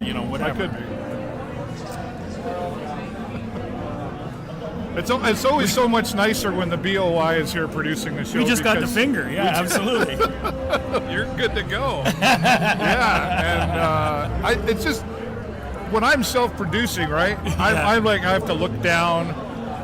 whatever. I could be. It's always so much nicer when the BOI is here producing the show. We just got the finger. Yeah, absolutely. You're good to go. Yeah, and it's just when I'm self-producing, right? I'm like I have to look down,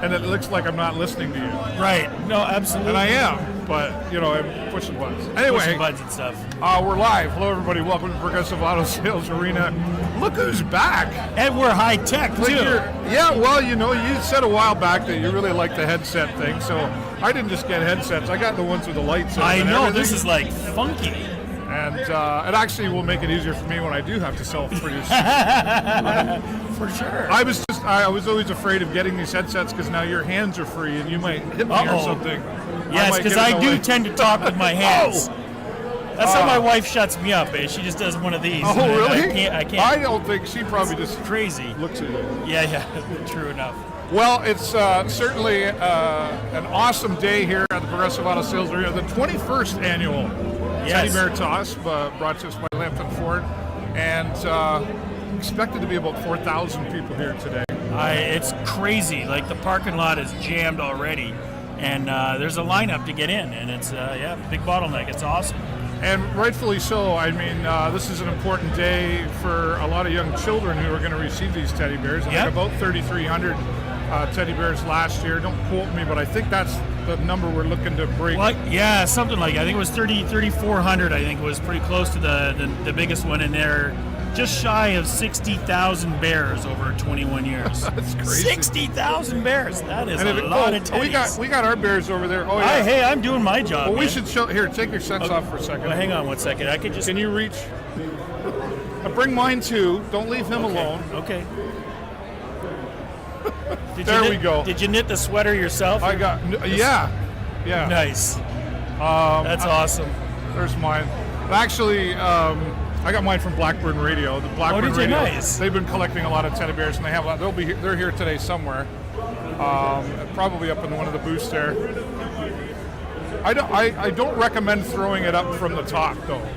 and it looks like I'm not listening to you. Right. No, absolutely. And I am, but I'm pushing buttons. Anyway, pushing buttons and stuff. We're live. Hello, everybody. Welcome to Progressive Auto Sales Arena. Look who's back. And we're high tech too. You said a while back that you really like the headset thing, so I didn't just get headsets. I got the ones with the lights on. I know, everything. this is like funky. And it actually will make it easier for me when I do have to self-produce. For sure. I was always afraid of getting these headsets because now your hands are free and you might hit me or something. Yes, because I do tend to talk with my hands. That's how my wife shuts me up. She just does one of these. Oh, really? I can't. I don't think she probably just crazy. Looks at you. Yeah, true enough. Well, it's certainly an awesome day here at the Progressive Auto Sales Arena, the 21st annual Teddy Bear Toss, brought to us by Lambton Ford, and expected to be about 4,000 people here today. It's crazy. Like, the parking lot is jammed already, and there's a lineup to get in, and it's big bottleneck. It's awesome. And rightfully so. I mean, this is an important day for a lot of young children who are going to receive these teddy bears. I think about 3,300 teddy bears last year. Don't quote me, but I think that's the number we're looking to break. Yeah, something like that. I think it was 3,400. I think it was pretty close to the biggest one in there. Just shy of 60,000 bears over 21 years. That's crazy. 60,000 bears. That is a lot of teddies. We got our bears over there. Oh yeah. Hey, I'm doing my job. Well, we should show. Here, take your sets off for a second. Well, hang on 1 second. I could just. Can you reach? I bring mine too. Don't leave him alone. Okay. There we go. Did you knit the sweater yourself? I got. Yeah. Nice. That's awesome. There's mine. Actually, I got mine from Blackburn Radio. The Blackburn Radio. Nice. They've been collecting a lot of teddy bears, and they have. They're here today somewhere. Probably up in one of the booths there. I don't recommend throwing it up from the top though,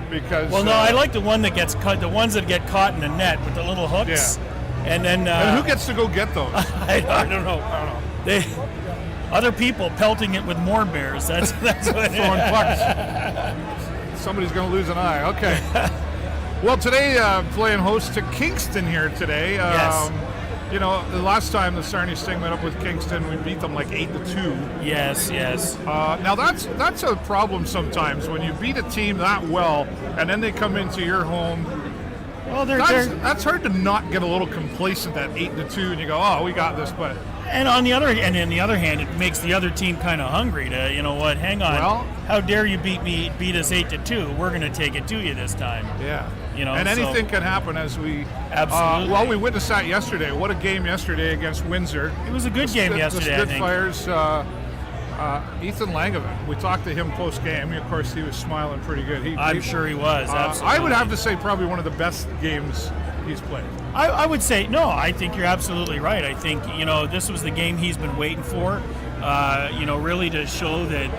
because. Well, no, I like the one that gets cut. The ones that get caught in the net with the little hooks. Yeah. And then. And who gets to go get those? I don't know. Other people pelting it with more bears. That's what. Throwing pucks. Somebody's going to lose an eye. Okay. Well, today playing host to Kingston here today. Yes. The last time the Sarnia Sting went up with Kingston, we beat them like 8-2. Yes. Now that's a problem sometimes when you beat a team that well and then they come into your home. Well, that's hard to not get a little complacent at 8-2 and you go, oh, we got this, but. And on the other hand, it makes the other team kind of hungry to, hang on. Well, how dare you beat us 8-2? We're going to take it to you this time. Yeah. And anything can happen as we. Absolutely. We witnessed that yesterday. What a game yesterday against Windsor. It was a good game yesterday. The Spitfires. Ethan Langevin. We talked to him post game. Of course, he was smiling pretty good. I'm sure he was. Absolutely. I would have to say probably one of the best games he's played. I would say no. I think you're absolutely right. I think this was the game he's been waiting for. Really to show that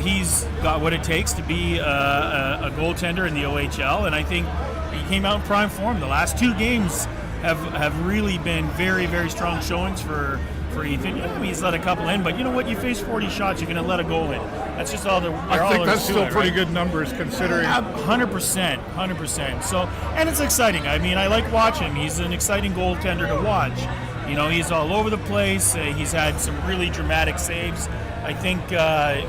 he's got what it takes to be a goaltender in the OHL, and I think he came out in prime form. The last two games have really been very, very strong showings for Ethan. He's let a couple in, but you know what? You face 40 shots, you're going to let a goal in. That's just all I think that's still pretty good numbers considering. 100%. So, and it's exciting. I mean, I like watching him. He's an exciting goaltender to watch. He's all over the place. He's had some really dramatic saves. I think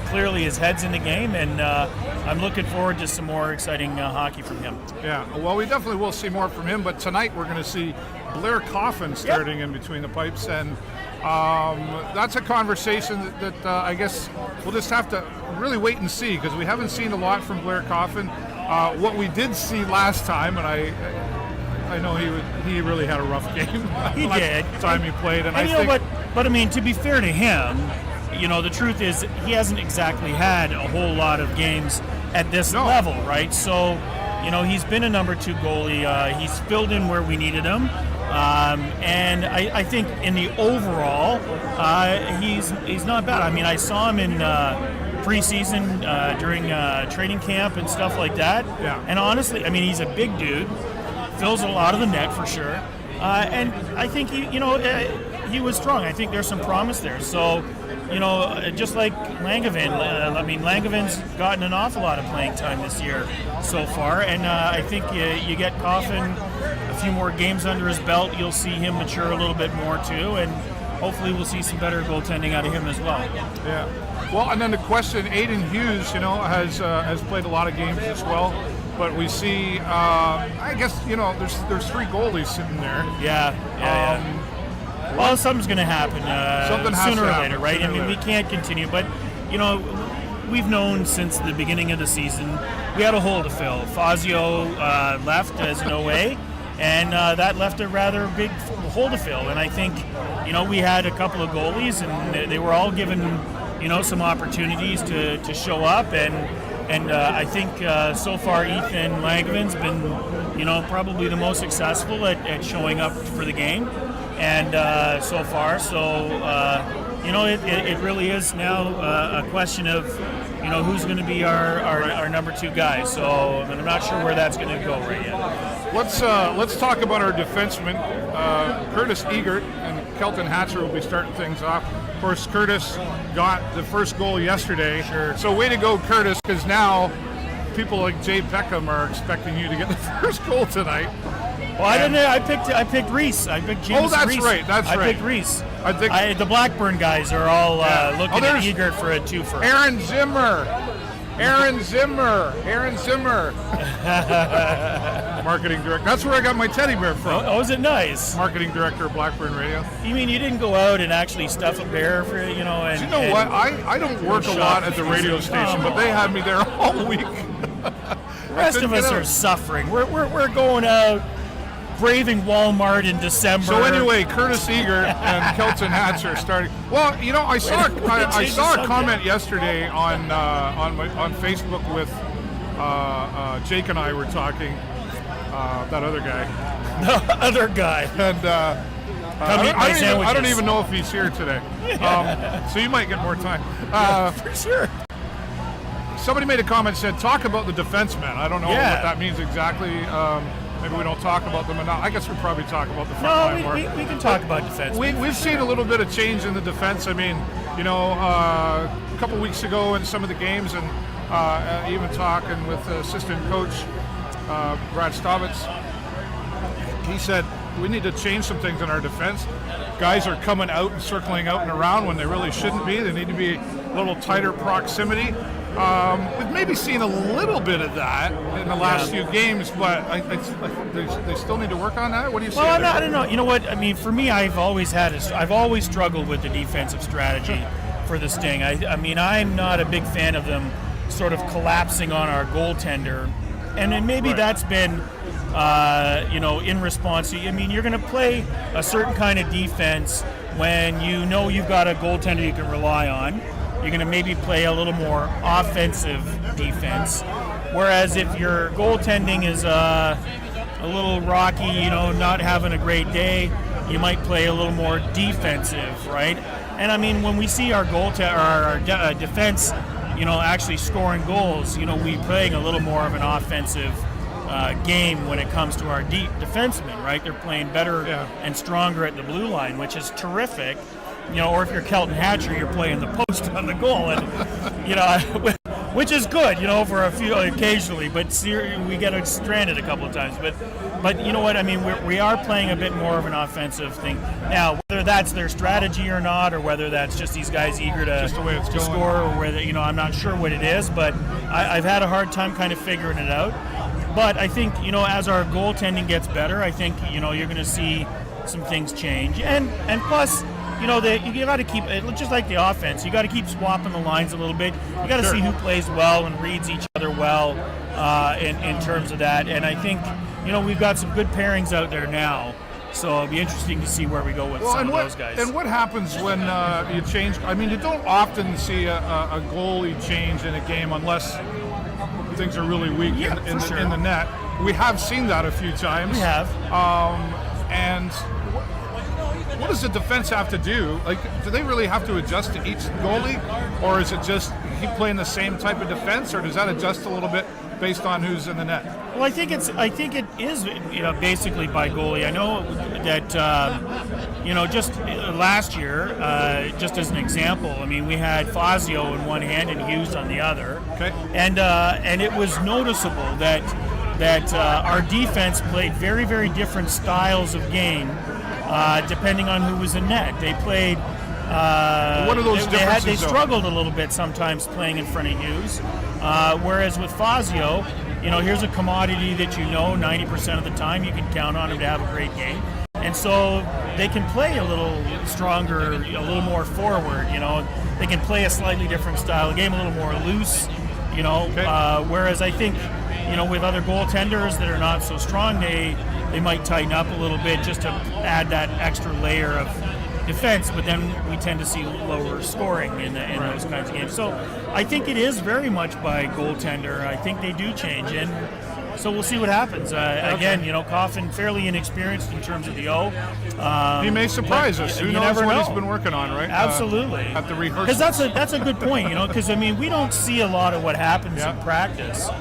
clearly his head's in the game, and I'm looking forward to some more exciting hockey from him. Yeah, well, we definitely will see more from him, but tonight we're going to see Blair Coffin starting in between the pipes, and that's a conversation that I guess we'll just have to really wait and see, because we haven't seen a lot from Blair Coffin. What we did see last time, and I know he really had a rough game. He did. Time he played, and I think. But I mean, to be fair to him, the truth is he hasn't exactly had a whole lot of games at this level, right? So, he's been a number 2 goalie. He's filled in where we needed him. And I think in the overall, he's not bad. I mean, I saw him in preseason during training camp and stuff like that. Yeah. And honestly, I mean, he's a big dude. fills a lot of the net for sure. And I think he was strong. I think there's some promise there. So, just like Langevin, Langevin's gotten an awful lot of playing time this year so far, and I think you get Coffin a few more games under his belt, you'll see him mature a little bit more too, and hopefully we'll see some better goaltending out of him as well. Yeah. Well, and then the question, Aiden Hughes, has played a lot of games as well. But we see, I guess, there's 3 goalies sitting there. Yeah. Well, something's going to happen sooner or later, right? We can't continue. But, we've known since the beginning of the season we had a hole to fill. Fazio left as an OA, and that left a rather big hole to fill. And I think, we had a couple of goalies, and they were all given, some opportunities to show up. And I think so far Ethan Langevin's been, probably the most successful at showing up for the game. And so far, it really is now a question of, who's going to be our number 2 guy. So I'm not sure where that's going to go right yet. Let's talk about our defensemen. Curtis Egert and Kelton Hatcher will be starting things off. Of course, Curtis got the first goal yesterday. Sure. So way to go, Curtis, because now people like Jay Peckham are expecting you to get the first goal tonight. Well, I didn't. I picked Reese. I picked James. Oh, that's Reese. right. I picked Reese. The Blackburn guys are all looking at Egert for a 2-for. Aaron Zimmer. Marketing director. That's where I got my teddy bear from. Oh, is it nice? Marketing director of Blackburn Radio. You mean you didn't go out and actually stuff a bear for And you know what? I don't work a lot at the radio station, but they had me there all week. The rest of us are suffering. We're going out, braving Walmart in December. So anyway, Curtis Egert and Kelton Hatcher starting. Well, I saw a comment yesterday on Facebook with Jake and I were talking. That other guy. The other guy. And I don't even know if he's here today. So you might get more time. For sure. Somebody made a comment, said, talk about the defensemen. I don't know what that means exactly. Maybe we don't talk about them enough. I guess we probably talk about the front line more. We can talk about defense. We've seen a little bit of change in the defense. I mean, a couple weeks ago in some of the games, and even talking with assistant coach Brad Stavitz, he said we need to change some things in our defense. Guys are coming out and circling out and around when they really shouldn't be. They need to be a little tighter proximity. We've maybe seen a little bit of that in the last few games, but I think they still need to work on that. What do you say? Well, I don't know. You know what? I mean, for me, I've always struggled with the defensive strategy for the Sting. I mean, I'm not a big fan of them sort of collapsing on our goaltender, and then maybe that's been, in response to. I mean, you're going to play a certain kind of defense when you've got a goaltender you can rely on. You're going to maybe play a little more offensive defense. Whereas if your goaltending is a little rocky, not having a great day, you might play a little more defensive, right? And I mean, when we see our defense, actually scoring goals, we playing a little more of an offensive game when it comes to our deep defensemen, right? They're playing better and stronger at the blue line, which is terrific. Or if you're Kelton Hatcher, you're playing the post on the goal, and which is good, for a few occasionally. But we get stranded a couple of times. But you know what I mean? We are playing a bit more of an offensive thing now. Whether that's their strategy or not, or whether that's just these guys eager to score, or whether I'm not sure what it is. But I've had a hard time kind of figuring it out. But I think as our goaltending gets better, I think you're going to see some things change, and plus. You got to keep it just like the offense. You got to keep swapping the lines a little bit. You got to see who plays well and reads each other well in terms of that. And I think we've got some good pairings out there now. So it'll be interesting to see where we go with some of those guys. And what happens when you change? I mean, you don't often see a goalie change in a game unless things are really weak in the net. We have seen that a few times. We have. And what does the defense have to do? Like, do they really have to adjust to each goalie, or is it just keep playing the same type of defense, or does that adjust a little bit based on who's in the net? Well, I think it is basically by goalie. I know that just last year, just as an example, I mean we had Fazio in one hand and Hughes on the other, okay, and it was noticeable that our defense played very, very different styles of game depending on who was in net. They played. What are those differences? They struggled a little bit sometimes playing in front of Hughes, whereas with Fazio, here's a commodity that 90% of the time you can count on him to have a great game, and so they can play a little stronger, a little more forward. They can play a slightly different style of game, a little more loose. Okay. Whereas I think with other goaltenders that are not so strong, they might tighten up a little bit just to add that extra layer of defense, but then we tend to see lower scoring in those kinds of games. So I think it is very much by goaltender. I think they do change, and so we'll see what happens. Again, Coffin fairly inexperienced in terms of the O. He may surprise us. Who knows what he's been working on, right? Absolutely. At the rehearsals. Because that's a good point, because we don't see a lot of what happens in practice.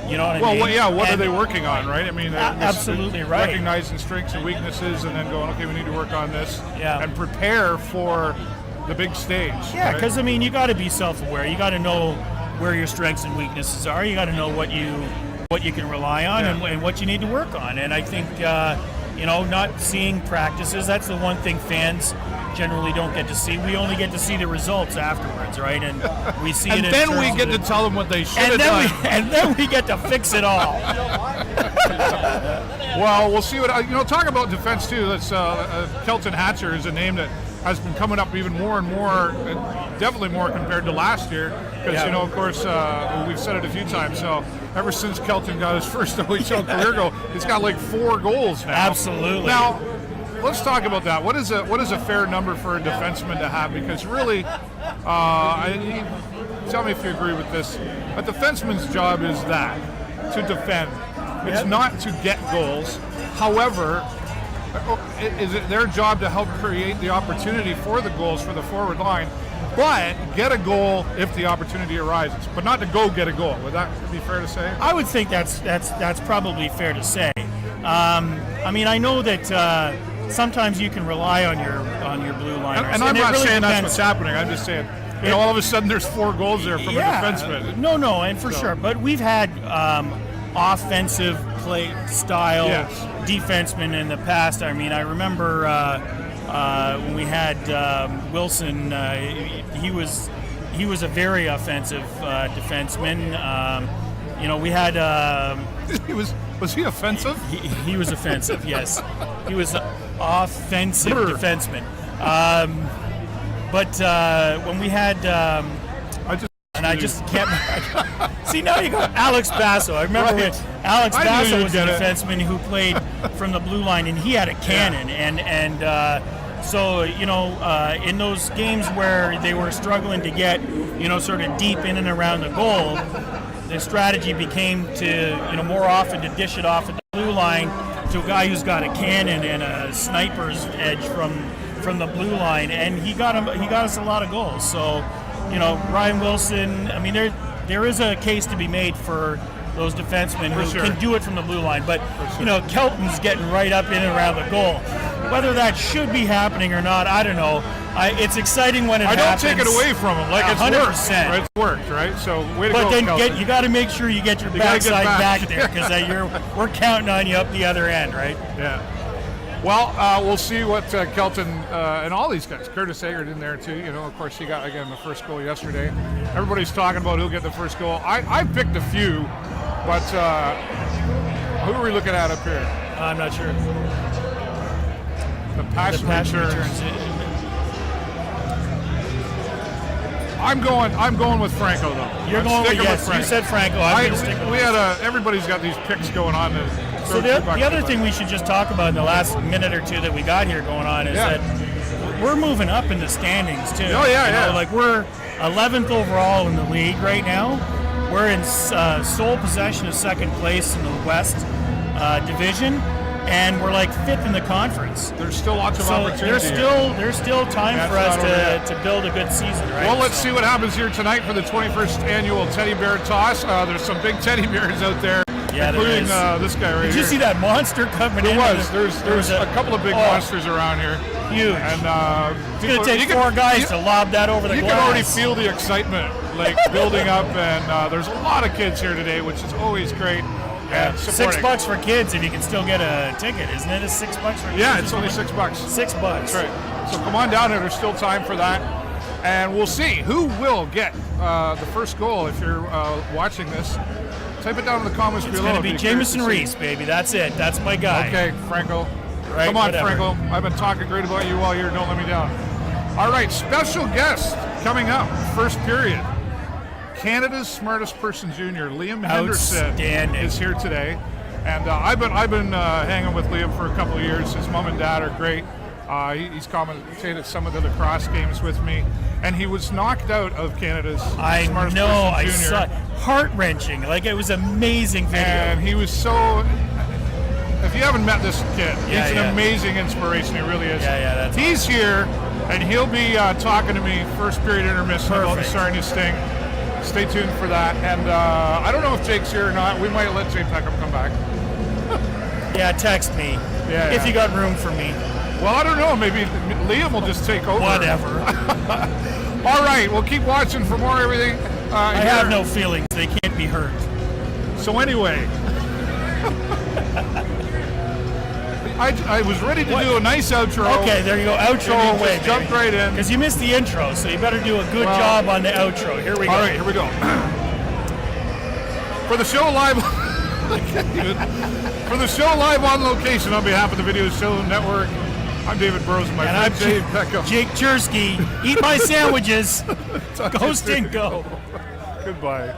You know what I mean? Well, what are they working on, right? I mean, absolutely right. Recognizing strengths and weaknesses, and then going, okay, we need to work on this, yeah, and prepare for the big stage. Yeah, because right? You got to be self-aware. You got to know where your strengths and weaknesses are. You got to know what you can rely on, yeah, and what you need to work on. And I think not seeing practices, that's the one thing fans generally don't get to see. We only get to see the results afterwards, right? And we see and it. And then we get to tell them what they should have done. And then we get to fix it all. Well, we'll see what talk about defense too. That's Kelton Hatcher is a name that has been coming up even more and more, definitely more compared to last year. Because of course, we've said it a few times. So ever since Kelton got his first OHL career goal, he's got like 4 goals now. Absolutely. Now, let's talk about that. What is a fair number for a defenseman to have? Because really, tell me if you agree with this. A defenseman's job is to defend. It's not to get goals. However, is it their job to help create the opportunity for the goals for the forward line, but get a goal if the opportunity arises, but not to go get a goal? Would that be fair to say? I would think that's probably fair to say. I know that sometimes you can rely on your blue liners, and I'm not really saying depends. That's what's happening. I'm just saying, all of a sudden there's 4 goals there from a defenseman. No, and for sure. But we've had offensive play style defensemen in the past. I remember when we had Wilson. He was a very offensive defenseman. We had. Was he offensive? He was offensive. Yes, he was an offensive defenseman. But when we had. I just can't. See, now you go Alex Basso. I remember when Alex Basso was a defenseman who played from the blue line, and he had a cannon. So in those games where they were struggling to get sort of deep in and around the goal, the strategy became to more often to dish it off at the blue line to a guy who's got a cannon and a sniper's edge from the blue line, and he got us a lot of goals. So. Ryan Wilson, there is a case to be made for those defensemen who can do it from the blue line. But, Kelton's getting right up in and around the goal. Whether that should be happening or not, I don't know. It's exciting when it happens. I don't take it away from him. Like, it's 100%. Worked, right? It's worked, right? So, way to go, But then Kelton. you got to make sure you get your backside back there, because we're counting on you up the other end, right? Yeah. Well, we'll see what Kelton and all these guys, Curtis Haggard in there too. Of course, he got, again, the first goal yesterday. Everybody's talking about who'll get the first goal. I picked a few, but who are we looking at up here? I'm not sure. The pass returns. I'm going with Franco though. You're going with Franco. You said Franco. Everybody's got these picks going on. So the other thing we should just talk about in the last minute or two that we got here going on is that we're moving up in the standings too. Oh yeah. Like we're 11th overall in the league right now. We're in sole possession of second place in the West Division, and we're like 5th in the conference. There's still lots of opportunity. There's still time for us to build a good season, right? Well, let's see what happens here tonight for the 21st annual Teddy Bear Toss. There's some big teddy bears out there, including this guy right here. Did you see that monster coming in? There's a couple of big monsters around here. Huge. And it's going to take 4 guys to lob that over the glass. You can already feel the excitement building up, and there's a lot of kids here today, which is always great. And $6 for kids if you can still get a ticket, isn't it? $6 for kids? Yeah, it's only $6. $6. That's right. So come on down here. There's still time for that. And we'll see who will get the first goal. If you're watching this, type it down in the comments below. It's going to be Jameson Reese, baby. That's it. That's my guy. Okay, Franco. Right, come on, whatever. Franco. I've been talking great about you all year. Don't let me down. All right, special guest coming up. First period. Canada's smartest person junior, Liam Henderson, is here today. And I've been hanging with Liam for a couple of years. His mom and dad are great. He's commentated some of the lacrosse games with me. And he was knocked out of Canada's smartest person junior. I saw it. Heart-wrenching. Like, it was amazing video. And he was so... If you haven't met this kid, he's an amazing inspiration. He really is. He's here, and he'll be talking to me first period intermission about the Sarnia Sting. Stay tuned for that. And I don't know if Jake's here or not. We might let Jay Peckham come back. Text me if you got room for me. Well, I don't know. Maybe Liam will just take over. Whatever. All right, we'll keep watching for more everything. I have no feelings. They can't be hurt. So anyway, I was ready to do a nice outro. Okay, there you go. Outro away, baby. Jumped right in. Because you missed the intro, so you better do a good job on the outro. Here we go. All right, here we go. For the show live, on location on behalf of the Video Show Network, I'm David Burrows, and I'm Jay Peckham. Jake Chersky. Eat my sandwiches. Go Sting, go. Goodbye.